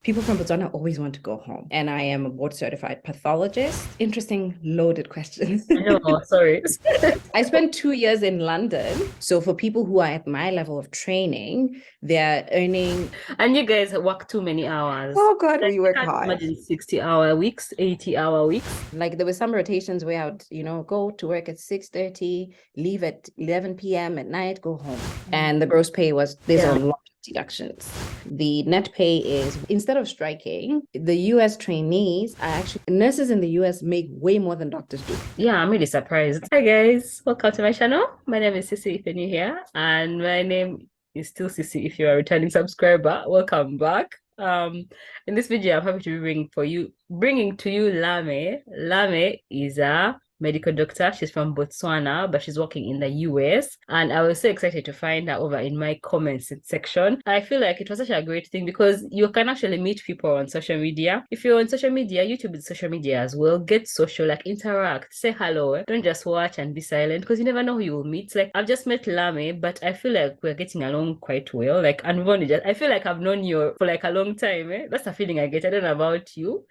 People from Botswana always want to go home, and I am a board certified pathologist. Interesting, loaded question. I know, sorry. I spent 2 years in London. So for people who are at my level of training, they're earning. And you guys work too many hours. Oh God, Like, we I work can't hard. imagine 60-hour weeks, 80-hour weeks. Like there were some rotations where I would, go to work at 6:30, leave at 11 p.m. at night, go home. And the gross pay was, there's a Yeah. lot of deductions. The net pay is, instead of striking, the US trainees are actually, nurses in the US make way more than doctors do. Yeah, I'm really surprised. Hi guys, welcome to my channel. My name is Sissy if you're new here, and my name is still Sissy if you're a returning subscriber. Welcome back. In this video, I'm happy to bringing to you Lame. Lame is a medical doctor. She's from Botswana, but she's working in the US. And I was so excited to find her over in my comments section. I feel like it was such a great thing because you can actually meet people on social media. If you're on social media, YouTube is social media as well. Get social, like interact, say hello. Don't just watch and be silent because you never know who you will meet. Like I've just met Lame, but I feel like we're getting along quite well. Like, and we've only just, I feel like I've known you for like a long time. That's the feeling I get. I don't know about you.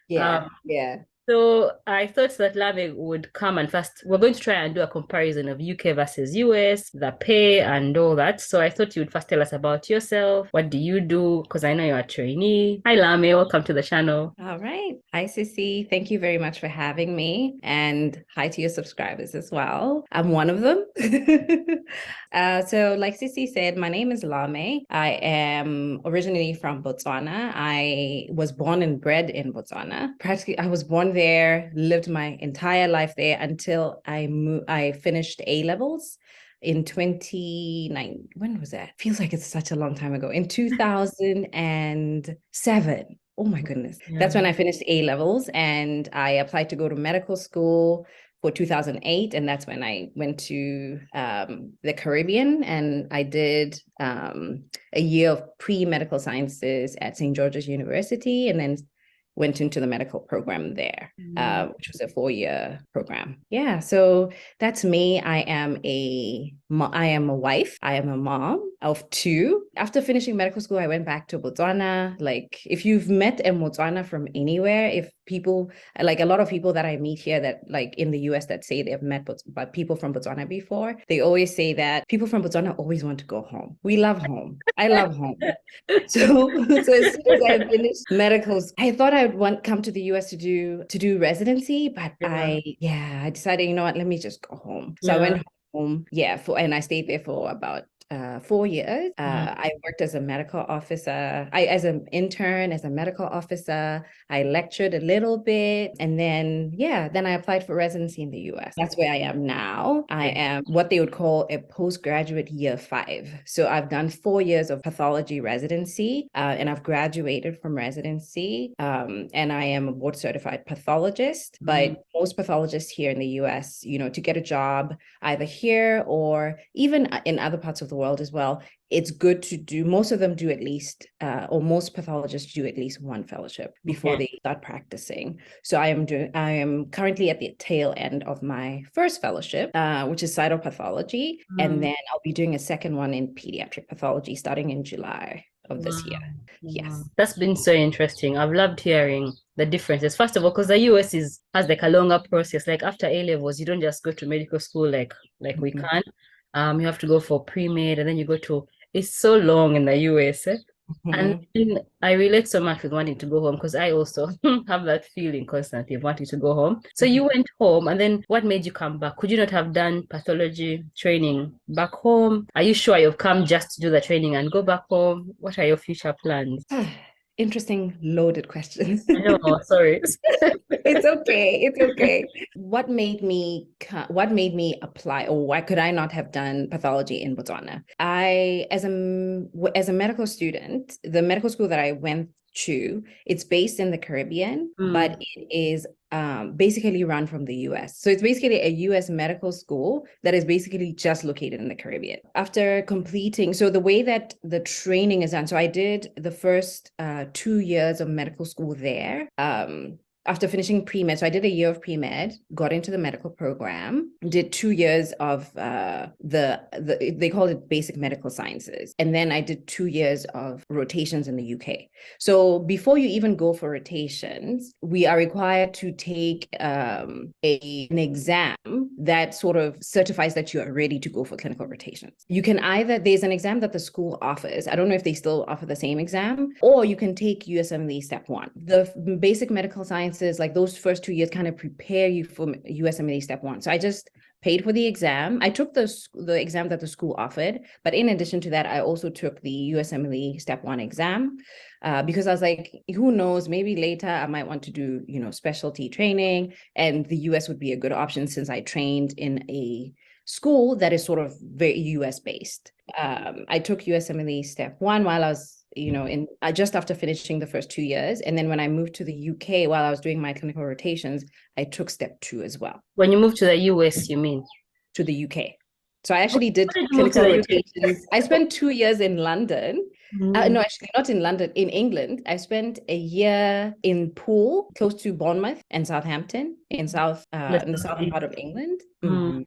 Yeah, Um, yeah. so I thought that Lame would come and first, we're going to try and do a comparison of UK versus US, the pay and all that. So I thought you would first tell us about yourself. What do you do? Because I know you're a trainee. Hi, Lame. Welcome to the channel. All right. Hi, Sissy. Thank you very much for having me. And hi to your subscribers as well. I'm one of them. So, like Sissy said, my name is Lame. I am originally from Botswana. I was born and bred in Botswana. Practically, I was born there, lived my entire life there until I finished A levels in 29. When was that? Feels like it's such a long time ago. In 2007. Oh my goodness. That's Yeah. when I finished A levels and I applied to go to medical school for 2008. And that's when I went to the Caribbean and I did a year of pre-medical sciences at St. George's University and then went into the medical program there, which was a 4-year program. Yeah, so that's me. I am a wife. I am a mom of two. After finishing medical school, I went back to Botswana. Like, if you've met in Botswana from anywhere, if people, like a lot of people that I meet here that like in the US that say they've met people from Botswana before, they always say that people from Botswana always want to go home. We love home. I love home. So as soon as I finished medical, I thought I would come to the US to do residency, but Yeah. I decided, you know what, let me just go home. So I Yeah. went home, and I stayed there for about 4 years. I worked as a medical officer. As an intern, as a medical officer. I lectured a little bit, and then I applied for residency in the U.S. That's where I am now. I am what they would call a postgraduate year 5. So I've done 4 years of pathology residency, and I've graduated from residency. And I am a board certified pathologist. But most pathologists here in the U.S., to get a job either here or even in other parts of the world as well, it's good to do, most of them do at least, or most pathologists do at least one fellowship before Okay. they start practicing. So I am currently at the tail end of my first fellowship, which is cytopathology. And then I'll be doing a second one in pediatric pathology starting in July of this year. Wow. Wow. Yes. That's been so interesting. I've loved hearing the differences. First of all, because the US has like a longer process. Like after A levels, you don't just go to medical school like we Mhm. can. You have to go for pre-med and then you go to, it's so long in the US. And Mhm. then I relate so much with wanting to go home because I also have that feeling constantly of wanting to go home. So you went home, and then what made you come back? Could you not have done pathology training back home? Are you sure you've come just to do the training and go back home? What are your future plans? Interesting, loaded questions. I know, sorry. It's okay. It's okay. What made me apply, or why could I not have done pathology in Botswana? As a medical student, the medical school that I went to, it's based in the Caribbean, but it is basically run from the US. So it's basically a US medical school that is basically just located in the Caribbean. After completing, so the way that the training is done, so I did the first 2 years of medical school there. after finishing pre-med, so I did a year of pre-med, got into the medical program, did 2 years of they call it basic medical sciences. And then I did 2 years of rotations in the UK. So before you even go for rotations, we are required to take an exam that sort of certifies that you are ready to go for clinical rotations. You can either, there's an exam that the school offers. I don't know if they still offer the same exam, or you can take USMLE Step 1. The basic medical sciences, like those first 2 years kind of prepare you for USMLE Step 1. So I just paid for the exam. I took the exam that the school offered, but in addition to that, I also took the USMLE Step 1 exam because I was like, who knows, maybe later I might want to do, specialty training, and the US would be a good option since I trained in a school that is sort of very US based. I took USMLE Step 1 while I was just after finishing the first 2 years. And then when I moved to the UK while I was doing my clinical rotations, I took Step 2 as well. When you moved to the US, you mean? To the UK. So I actually did clinical rotations. I spent 2 years in London. No, actually not in London, in England. I spent a year in Poole, close to Bournemouth, and Southampton in the southern part of England.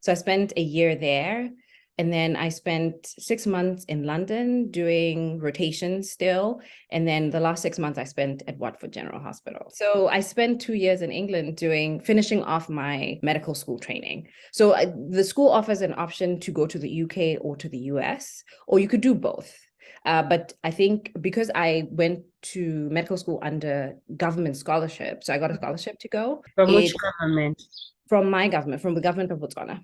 So I spent a year there. And then I spent 6 months in London doing rotations still. And then the last 6 months I spent at Watford General Hospital. So I spent 2 years in England finishing off my medical school training. So the school offers an option to go to the UK or to the US, or you could do both. But I think because I went to medical school under government scholarship, so I got a scholarship to go. From which government? From my government, from the government of Botswana.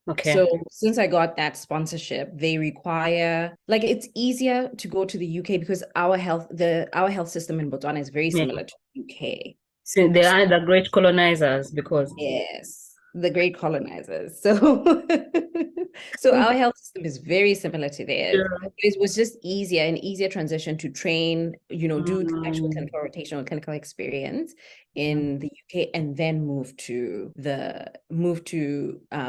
Okay. So since I got that sponsorship, they require, like, it's easier to go to the UK because our health system in Botswana is very similar to the UK. So they are the great colonizers because yes, the great colonizers. So our health system is very similar to theirs. Yeah. It was just an easier transition to train, do actual clinical rotation or clinical experience in the UK and then move to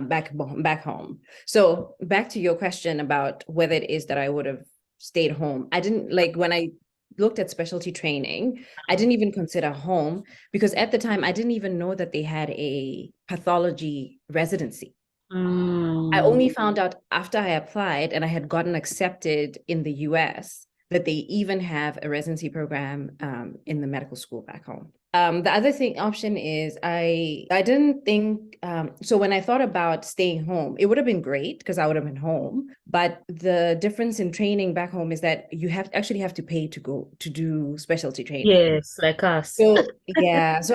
back home. So back to your question about whether it is that I would have stayed home. I didn't, like, when I looked at specialty training, I didn't even consider home because at the time I didn't even know that they had a pathology residency. I only found out after I applied and I had gotten accepted in the US that they even have a residency program in the medical school back home. The other option is I didn't think, so when I thought about staying home, it would have been great because I would have been home. But the difference in training back home is that you actually have to pay to go to do specialty training. Yes, like us. So yeah, so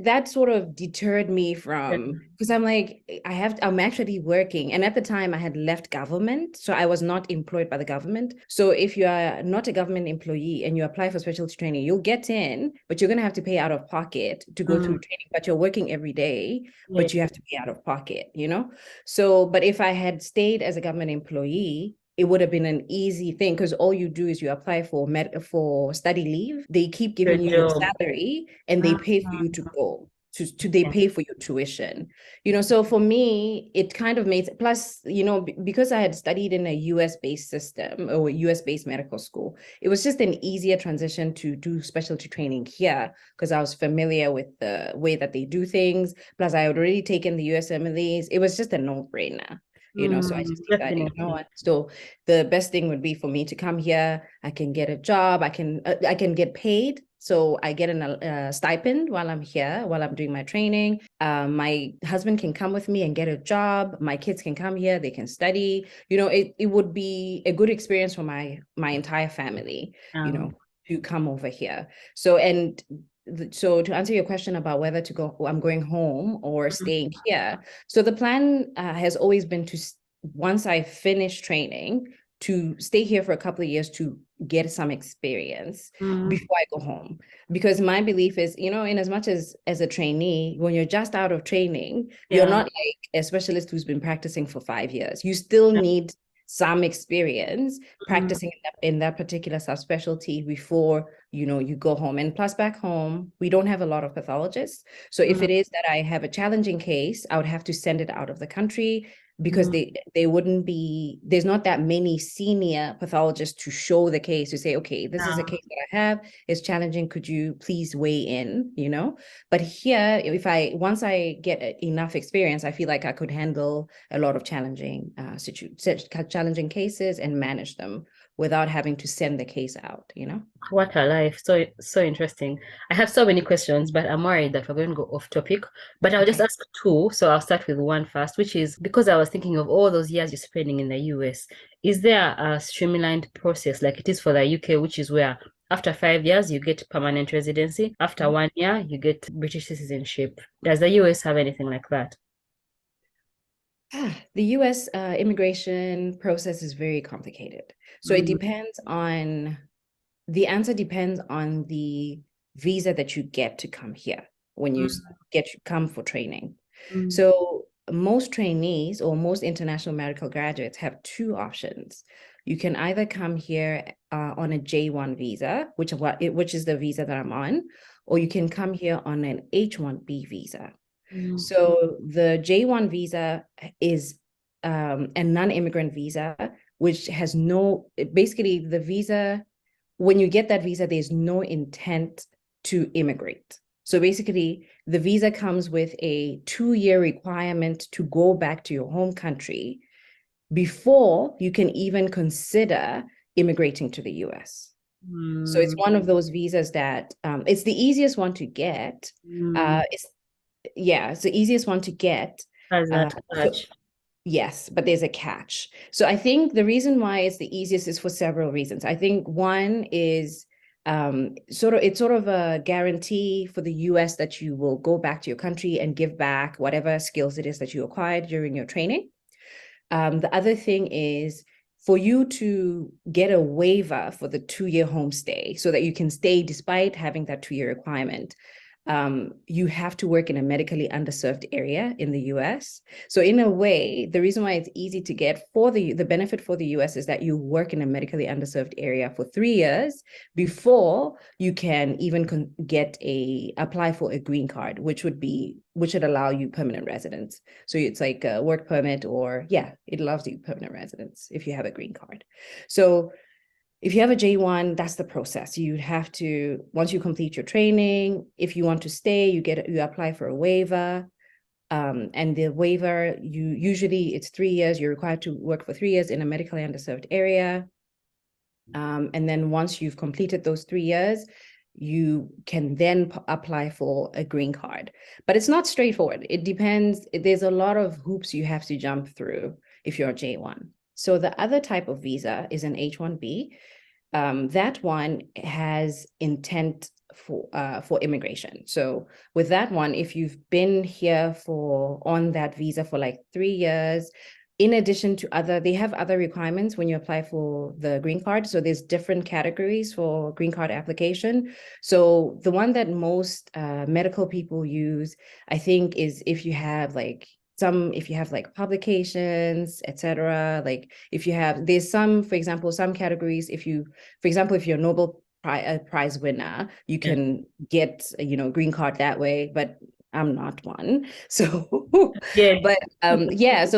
that sort of deterred me from, because I'm like, I'm actually working. And at the time I had left government, so I was not employed by the government. So if you are not a government employee and you apply for specialty training, you'll get in, but you're going to have to pay out of pocket to go through training, but you're working every day, but you have to pay out of pocket, So, but if I had stayed as a government employee, it would have been an easy thing because all you do is you apply for study leave. They keep giving you your salary and they pay for you to go. They pay for your tuition, so for me, it kind of made, plus, because I had studied in a US-based system or US-based medical school, it was just an easier transition to do specialty training here because I was familiar with the way that they do things. Plus, I had already taken the USMLEs. It was just a no-brainer. So I just decided, what? So the best thing would be for me to come here. I can get a job. I can get paid. So I get a stipend while I'm here, while I'm doing my training. My husband can come with me and get a job. My kids can come here. They can study. It would be a good experience for my entire family, to come over here. So, so to answer your question about whether to go, I'm going home or staying here. So the plan has always been to, once I finish training, to stay here for a couple of years to get some experience before I go home. Because my belief is, in as much as a trainee, when you're just out of training, you're not like a specialist who's been practicing for 5 years. You still need some experience practicing in that particular subspecialty before you go home. And plus, back home we don't have a lot of pathologists, so if it is that I have a challenging case, I would have to send it out of the country. because they wouldn't be, there's not that many senior pathologists to show the case, to say, okay, this is a case that I have, it's challenging, could you please weigh in, you know? But here, once I get enough experience, I feel like I could handle a lot of challenging challenging cases and manage them without having to send the case out, you know? What a life. So interesting. I have so many questions, but I'm worried that we're going to go off topic. But I'll just ask two. So I'll start with one first, which is because I was thinking of all those years you're spending in the US. Is there a streamlined process like it is for the UK, which is where after 5 years you get permanent residency, after 1 year you get British citizenship? Does the US have anything like that? The US immigration process is very complicated. So it depends on, the answer depends on the visa that you get to come here when you come for training. So most trainees or most international medical graduates have two options. You can either come here on a J1 visa, which is the visa that I'm on, or you can come here on an H1B visa. So the J1 visa is a non-immigrant visa, which has basically the visa, when you get that visa, there's no intent to immigrate. So basically, the visa comes with a 2-year requirement to go back to your home country before you can even consider immigrating to the US. So it's one of those visas that it's the easiest one to get. It's the easiest one to get. Has that catch? Yes, but there's a catch. So I think the reason why it's the easiest is for several reasons. I think one is it's sort of a guarantee for the US that you will go back to your country and give back whatever skills it is that you acquired during your training. The other thing is for you to get a waiver for the 2-year homestay so that you can stay despite having that 2-year requirement. You have to work in a medically underserved area in the US. So in a way, the reason why it's easy to get for the benefit for the US is that you work in a medically underserved area for 3 years before you can even apply for a green card, which would allow you permanent residence. So it's like a work permit, or it allows you permanent residence if you have a green card. So if you have a J1, that's the process. You have to, once you complete your training, if you want to stay, you apply for a waiver. And the waiver, usually it's 3 years. You're required to work for 3 years in a medically underserved area. And then once you've completed those 3 years, you can then apply for a green card. But it's not straightforward. It depends. There's a lot of hoops you have to jump through if you're a J1. So the other type of visa is an H1B. That one has intent for immigration. So with that one, if you've been here on that visa for like 3 years, in addition to they have other requirements when you apply for the green card. So there's different categories for green card application. So the one that most medical people use, I think, is if you have like publications, etc. Like there's some, for example, some categories, if you're a Nobel Prize winner, you can get green card that way, but I'm not one. So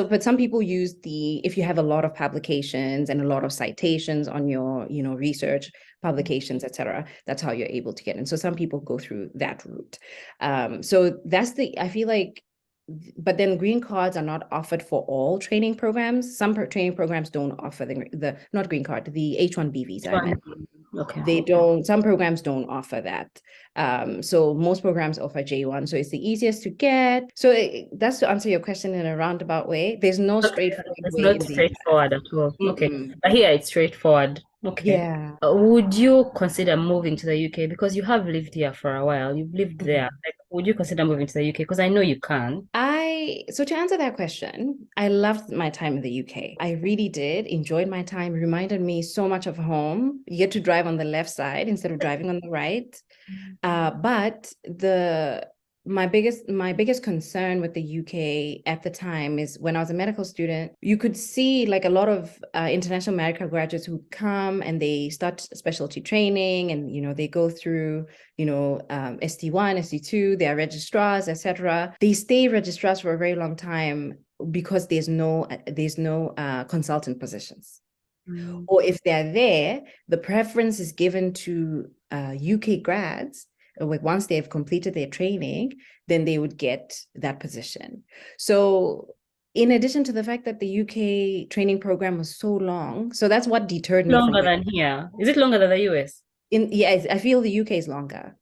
but some people use if you have a lot of publications and a lot of citations on your research publications, etc., that's how you're able to get in. So some people go through that route. So I feel like, but then green cards are not offered for all training programs. Some training programs don't offer not green card, the H1B visa. I meant. Okay. They don't, some programs don't offer that. So most programs offer J1. So it's the easiest to get. So that's to answer your question in a roundabout way. There's no straightforward way. It's not straightforward at all. Okay. But here it's straightforward. Okay. Yeah. Would you consider moving to the UK? Because you have lived here for a while. You've lived there. Like, would you consider moving to the UK? Because I know you can. So to answer that question, I loved my time in the UK. I really did. Enjoyed my time. It reminded me so much of home. You get to drive on the left side instead of driving on the right. But my biggest concern with the UK at the time is when I was a medical student, you could see like a lot of international medical graduates who come and they start specialty training, and they go through ST1, ST2, they are registrars, etc. They stay registrars for a very long time, because there's no consultant positions. Mm. Or if they're there, the preference is given to UK grads. Once they've completed their training, then they would get that position. So in addition to the fact that the UK training program was so long, so that's what deterred me from Longer going. than here. Is it longer than the US? Yeah, I feel the UK is longer.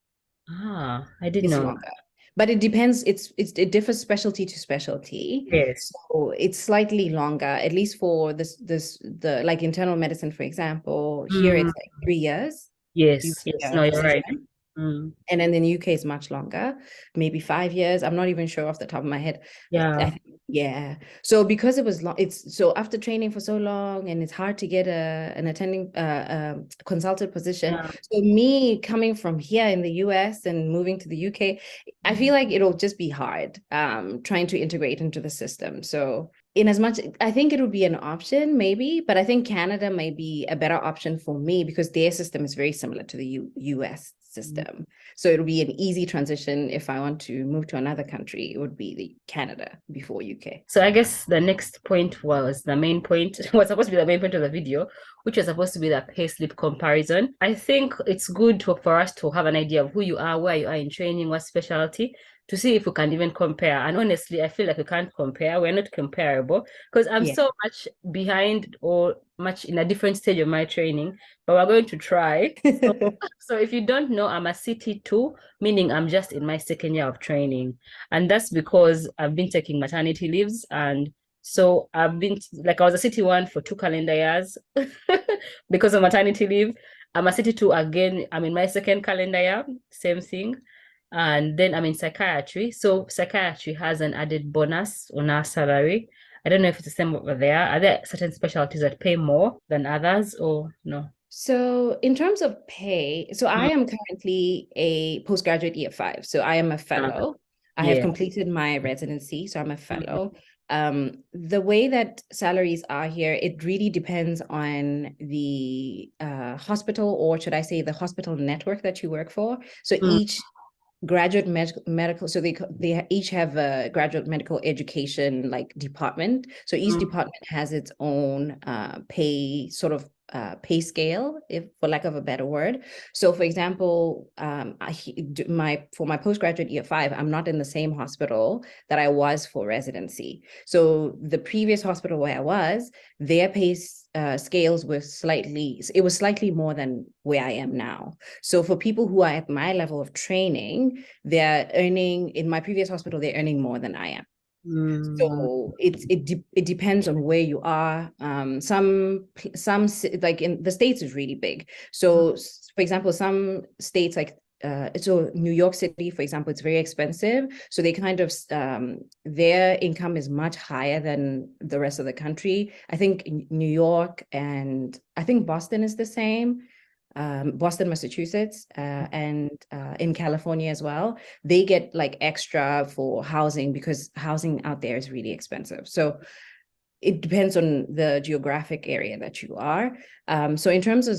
Ah, I didn't It's know. longer, but it depends. It differs specialty to specialty. Yes. So it's slightly longer, at least for the like internal medicine, for example. Here Mm, it's like 3 years. You yes, yes. No, you're right. physician. Mm, And then in the UK is much longer, maybe 5 years. I'm not even sure off the top of my head. yeah. Yeah. So because it was long, it's so after training for so long, and it's hard to get an attending consultant position. Yeah. So me coming from here in the US and moving to the UK, I feel like it'll just be hard trying to integrate into the system. So in as much, I think it would be an option maybe, but I think Canada might be a better option for me because their system is very similar to the US system. So it'll be an easy transition if I want to move to another country. It would be the Canada before UK. So I guess the next point was the main point, was supposed to be the main point of the video, which was supposed to be the payslip comparison. I think it's good for us to have an idea of who you are, where you are in training, what specialty, to see if we can even compare. And honestly, I feel like we can't compare. We're not comparable because I'm Yeah. so much behind or much in a different stage of my training, but we're going to try. So if you don't know, I'm a CT2, meaning I'm just in my second year of training. And that's because I've been taking maternity leaves. And so I've been like, I was a CT1 for 2 calendar years because of maternity leave. I'm a CT2 again. I'm in my second calendar year, same thing. And then I'm in psychiatry. So psychiatry has an added bonus on our salary. I don't know if it's the same over there. Are there certain specialties that pay more than others or no? So in terms of pay, so I am currently a postgraduate year 5. So I am a fellow. I have Yeah. completed my residency, so I'm a Mhm. fellow. The way that salaries are here, it really depends on the hospital, or should I say the hospital network that you work for. So Mm. each graduate medical, so they each have a graduate medical education like department. So each department has its own pay sort of pay scale, if for lack of a better word. So for example, for my postgraduate year 5, I'm not in the same hospital that I was for residency. So the previous hospital where I was, their pay scales were slightly more than where I am now. So for people who are at my level of training, they're earning, in my previous hospital, they're earning more than I am. So it depends on where you are. Some like in the States is really big. So for example, some states like so New York City, for example, it's very expensive. So they kind of their income is much higher than the rest of the country. I think New York, and I think Boston is the same. Boston, Massachusetts, and in California as well, they get like extra for housing because housing out there is really expensive. So it depends on the geographic area that you are. So in terms of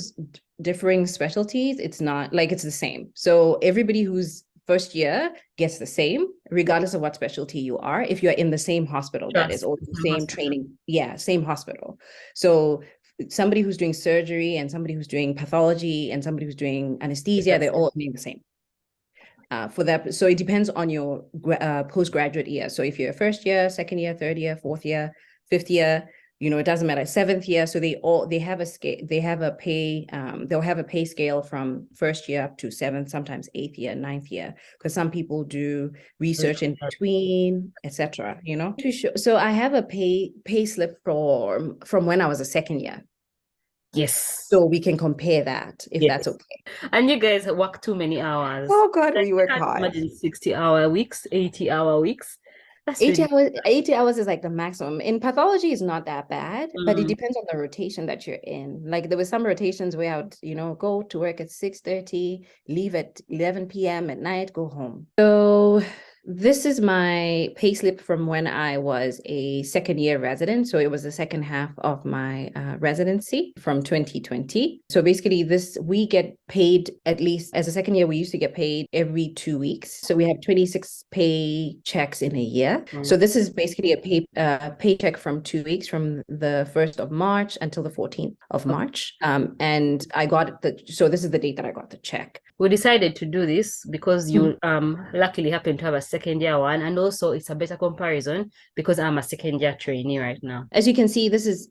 differing specialties, it's not like it's the same. So everybody who's first year gets the same, regardless of what specialty you are, if you're in the same hospital, that is, or the same training. Yeah, same hospital. So somebody who's doing surgery and somebody who's doing pathology and somebody who's doing anesthesia, they're all doing the same. For that, so it depends on your postgraduate year. So if you're first year, second year, third year, fourth year, fifth year, it doesn't matter. Seventh year, so they have a scale. They have a pay. They'll have a pay scale from first year up to seventh, sometimes eighth year, ninth year, because some people do research in between, etc. So I have a pay slip from when I was a second year. Yes. So we can compare that if that's okay. And you guys work too many hours. Oh God, we work I can't hard. imagine 60-hour weeks, 80-hour weeks. That's 80 really hours, 80 hours is like the maximum. In pathology is not that bad, but it depends on the rotation that you're in. Like there were some rotations where I would, go to work at 6:30, leave at 11 p.m. at night, go home. So This is my payslip from when I was a second year resident. So it was the second half of my residency from 2020. So basically, we get paid, at least as a second year, we used to get paid every 2 weeks. So we have 26 pay checks in a year. So this is basically a paycheck from 2 weeks, from the 1st of March until the 14th of March. And so this is the date that I got the check. We decided to do this because you luckily happen to have a second year one, and also it's a better comparison because I'm a second year trainee right now. As you can see, this is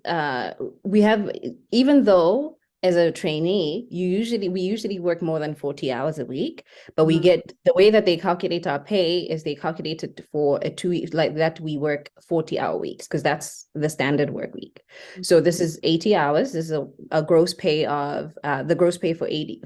we have, even though as a trainee, we usually work more than 40 hours a week, but we get, the way that they calculate our pay is they calculate it for a 2 week, like that we work 40-hour weeks, because that's the standard work week. So this is 80 hours. This is a gross pay of the gross pay for 80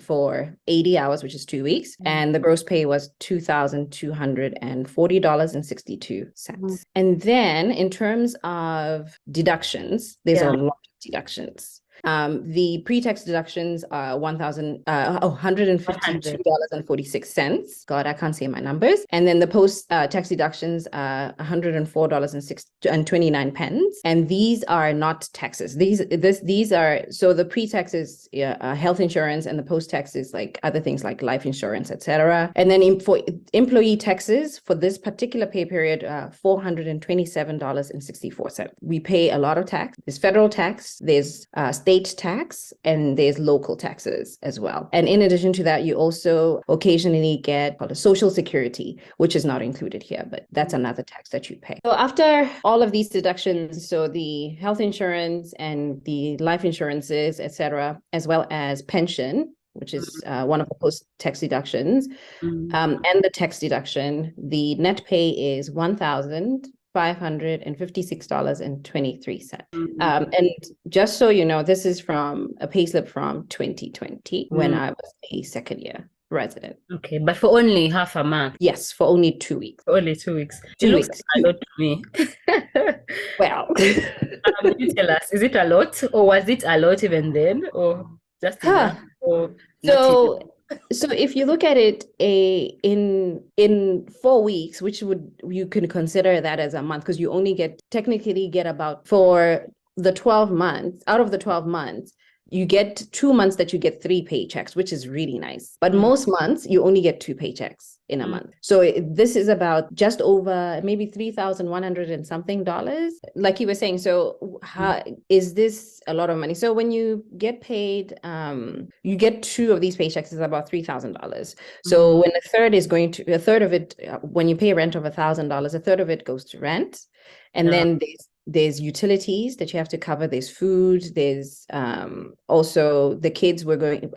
hours, which is 2 weeks. And the gross pay was $2,240.62. And then in terms of deductions, there's a lot of deductions. The pre-tax deductions are $152.46. God, I can't say my numbers. And then the post-tax deductions are $104.29. And these are not taxes. These are, so the pre-tax is health insurance, and the post-tax is like other things like life insurance, etc. And then for employee taxes for this particular pay period, $427.64. We pay a lot of tax. There's federal tax, there's state tax, and there's local taxes as well. And in addition to that, you also occasionally get a social security, which is not included here, but that's another tax that you pay. So after all of these deductions, so the health insurance and the life insurances, etc., as well as pension, which is one of the post-tax deductions, and the tax deduction, the net pay is $1,556.23. And just so you know, this is from a payslip from 2020 when I was a second year resident. Okay, but for only half a month. Yes, for only 2 weeks. For only 2 weeks. 2 weeks. A lot to me. Well, you tell us, is it a lot, or was it a lot even then, or just enough, or not So if you look at it in 4 weeks, which you can consider that as a month, because you only technically get about, for the 12 months, out of the 12 months, you get 2 months that you get 3 paychecks, which is really nice. But most months you only get 2 paychecks in a month. So this is about just over maybe $3,100 and something dollars, like you were saying. So how is this a lot of money? So when you get paid, you get 2 of these paychecks is about $3,000. So when a third of it, when you pay rent of $1,000, a third of it goes to rent, and then there's utilities that you have to cover. There's food. There's also the kids.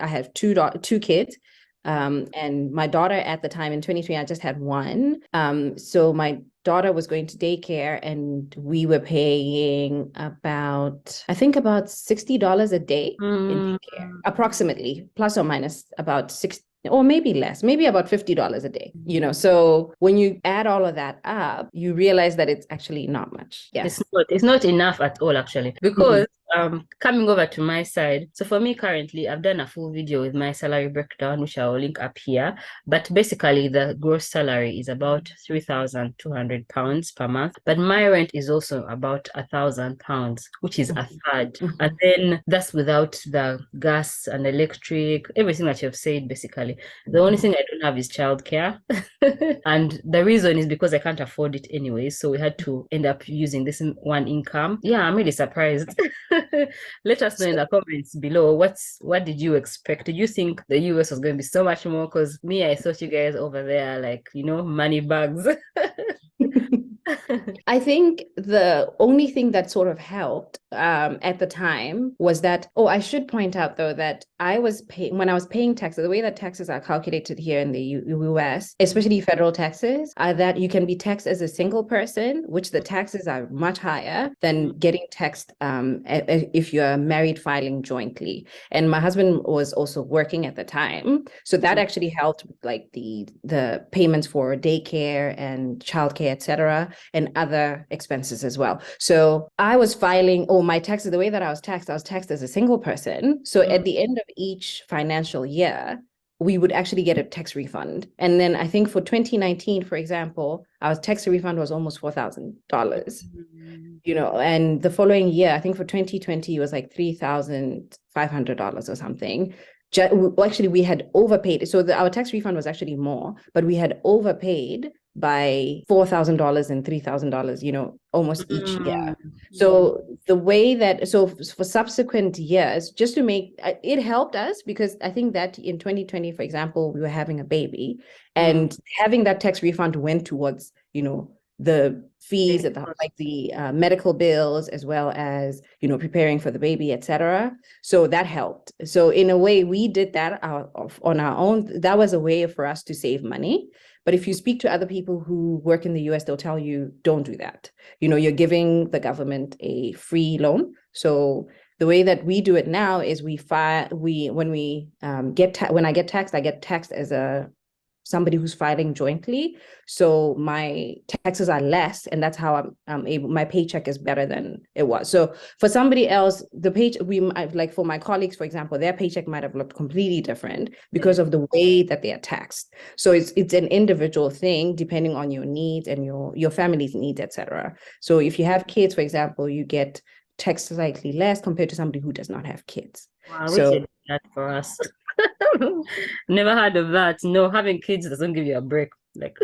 I have two kids. And my daughter at the time in 2020, I just had one. So my daughter was going to daycare, and we were paying about $60 a day in daycare, approximately, plus or minus about 60. Or maybe less, maybe about $50 a day, So when you add all of that up, you realize that it's actually not much. Yes. It's not enough at all, actually, because coming over to my side, so for me currently, I've done a full video with my salary breakdown, which I will link up here. But basically, the gross salary is about £3,200 per month. But my rent is also about £1,000, which is a third. And then that's without the gas and electric, everything that you've said, basically. The only thing I don't have is childcare. And the reason is because I can't afford it anyway. So we had to end up using this one income. Yeah, I'm really surprised. Let us know in the comments below. What did you expect? Did you think the US was going to be so much more? Because me, I thought you guys over there, like, money bags. I think the only thing that sort of helped at the time was that, I should point out though that when I was paying taxes, the way that taxes are calculated here in the US, especially federal taxes, are that you can be taxed as a single person, which the taxes are much higher than getting taxed if you're married filing jointly. And my husband was also working at the time, so that actually helped with like the payments for daycare and childcare, etc., and other expenses as well. So I was filing my taxes, the way that I was taxed as a single person. So at the end of each financial year, we would actually get a tax refund. And then I think for 2019, for example, our tax refund was almost $4,000, and the following year, I think for 2020, it was like $3,500 or something. Actually, we had overpaid. So our tax refund was actually more, but we had overpaid by $4,000 and $3,000, almost each year. So the way that, so for subsequent years, just to make, it helped us because I think that in 2020, for example, we were having a baby and having that tax refund went towards, the fees, like the medical bills, as well as, preparing for the baby, etc. So that helped. So in a way, we did that on our own. That was a way for us to save money. But if you speak to other people who work in the US, they'll tell you, don't do that. You're giving the government a free loan. So the way that we do it now is when I get taxed, I get taxed as somebody who's filing jointly. So my taxes are less, and that's how I'm able, my paycheck is better than it was. So for somebody else, the paycheck, like for my colleagues, for example, their paycheck might have looked completely different because of the way that they are taxed. So it's an individual thing depending on your needs and your family's needs, etc. So if you have kids, for example, you get taxed slightly less compared to somebody who does not have kids. Wow, so we did that for us. Never heard of that. No, having kids doesn't give you a break, like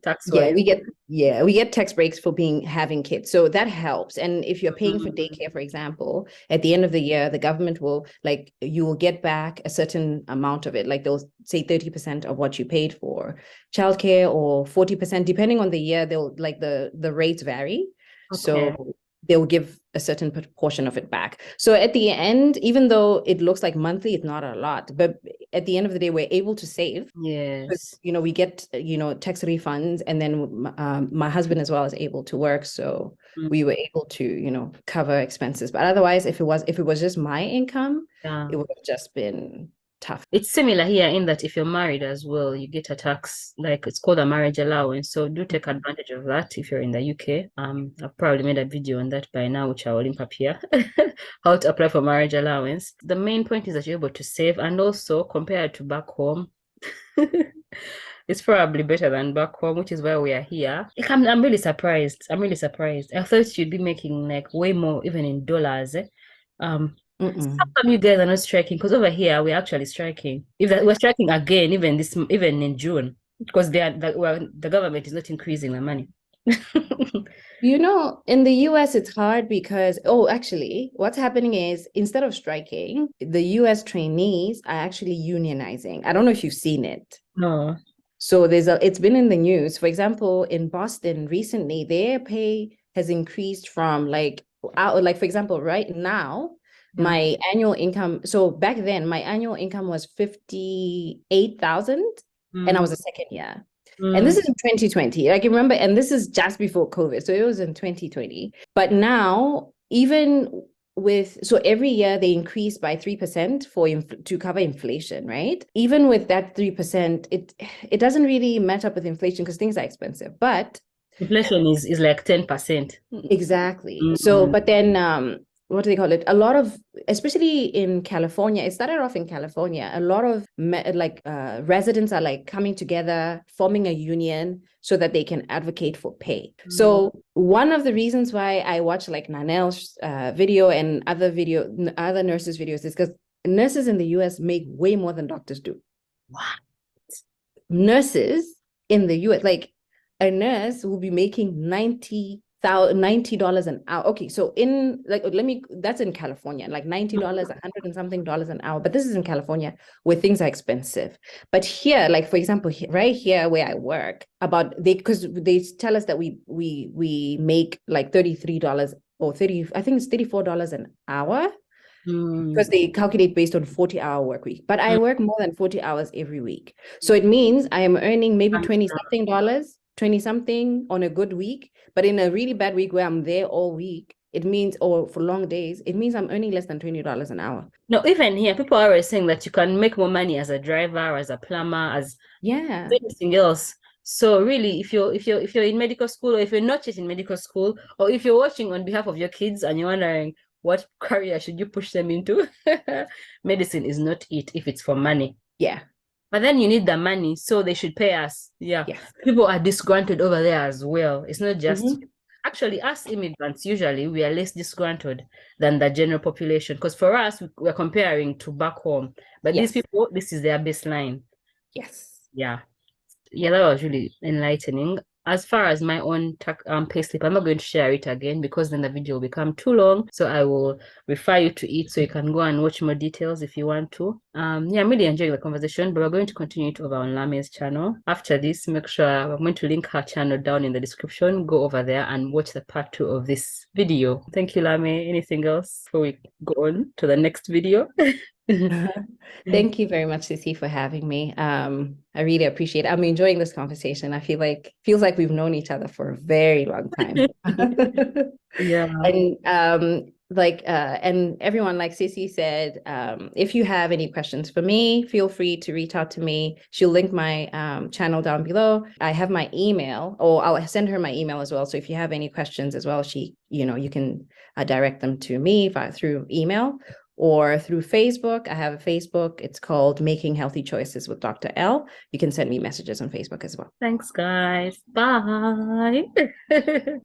tax-wise. We get tax breaks for having kids. So that helps. And if you're paying for daycare, for example, at the end of the year, the government will, like, you will get back a certain amount of it. Like they'll say 30% of what you paid for childcare, or 40%, depending on the year, they'll, like, the rates vary. Okay. So they'll give a certain portion of it back. So at the end, even though it looks like monthly, it's not a lot, but at the end of the day, we're able to save. Yes. We get, tax refunds, and then my husband as well is able to work. So we were able to, cover expenses. But otherwise, if it was just my income, it would have just been tough. It's similar here in that if you're married as well, you get a tax, like it's called a marriage allowance. So do take advantage of that if you're in the UK. I've probably made a video on that by now, which I will link up here, how to apply for marriage allowance. The main point is that you're able to save, and also compared to back home, it's probably better than back home, which is why we are here. I'm really surprised. I thought you'd be making like way more, even in dollars. How come you guys are not striking? Because over here we're actually striking. We're striking again, even in June, because the government is not increasing the money. In the US, it's hard because, actually, what's happening is instead of striking, the US trainees are actually unionizing. I don't know if you've seen it. No. So it's been in the news. For example, in Boston recently, their pay has increased from for example, right now, my annual income. So back then, my annual income was 58,000, and I was a second year. And this is in 2020. Like, remember, and this is just before COVID. So it was in 2020. But now, even so every year they increase by 3% to cover inflation, right? Even with that 3%, it doesn't really match up with inflation because things are expensive. But inflation is like 10%. Exactly. So, but then what do they call it? A lot of, especially in California, it started off in California. A lot of residents are like coming together, forming a union so that they can advocate for pay. So one of the reasons why I watch like Nanel's video and other nurses' videos is because nurses in the US make way more than doctors do. What? Nurses in the US, like a nurse will be making $90 an hour. Okay, so that's in California, like $90, $100 and something an hour. But this is in California where things are expensive. But here, like for example, right here where I work, because they tell us that we make like $33 or I think it's $34 an hour. Because they calculate based on 40-hour work week. But I work more than 40 hours every week. So it means I am earning maybe $20-something on a good week. But in a really bad week where I'm there all week, it means, or for long days, it means I'm earning less than $20 an hour. No, even here, people are always saying that you can make more money as a driver, as a plumber, as anything else. So really, if you're in medical school, or if you're not yet in medical school, or if you're watching on behalf of your kids and you're wondering what career should you push them into, medicine is not it if it's for money. Yeah. But then you need the money, so they should pay us. Yeah. Yes. People are disgruntled over there as well. It's not just Mhm. actually us immigrants, usually we are less disgruntled than the general population. Because for us, we're comparing to back home. But these Yes. people, this is their baseline. Yes. Yeah. Yeah, that was really enlightening. As far as my own payslip, I'm not going to share it again because then the video will become too long. So I will refer you to it so you can go and watch more details if you want to. Yeah, I'm really enjoying the conversation, but we're going to continue it over on Lame's channel. After this, make sure I'm going to link her channel down in the description. Go over there and watch the part 2 of this video. Thank you, Lame. Anything else before we go on to the next video? Thank you very much, Sissy, for having me. I really appreciate it. I'm enjoying this conversation. I feels like we've known each other for a very long time. Yeah. And everyone, like Sissy said, if you have any questions for me, feel free to reach out to me. She'll link my channel down below. I have my email, or I'll send her my email as well. So if you have any questions as well, you can direct them to me through email or through Facebook. I have a Facebook. It's called Making Healthy Choices with Dr. L. You can send me messages on Facebook as well. Thanks, guys. Bye.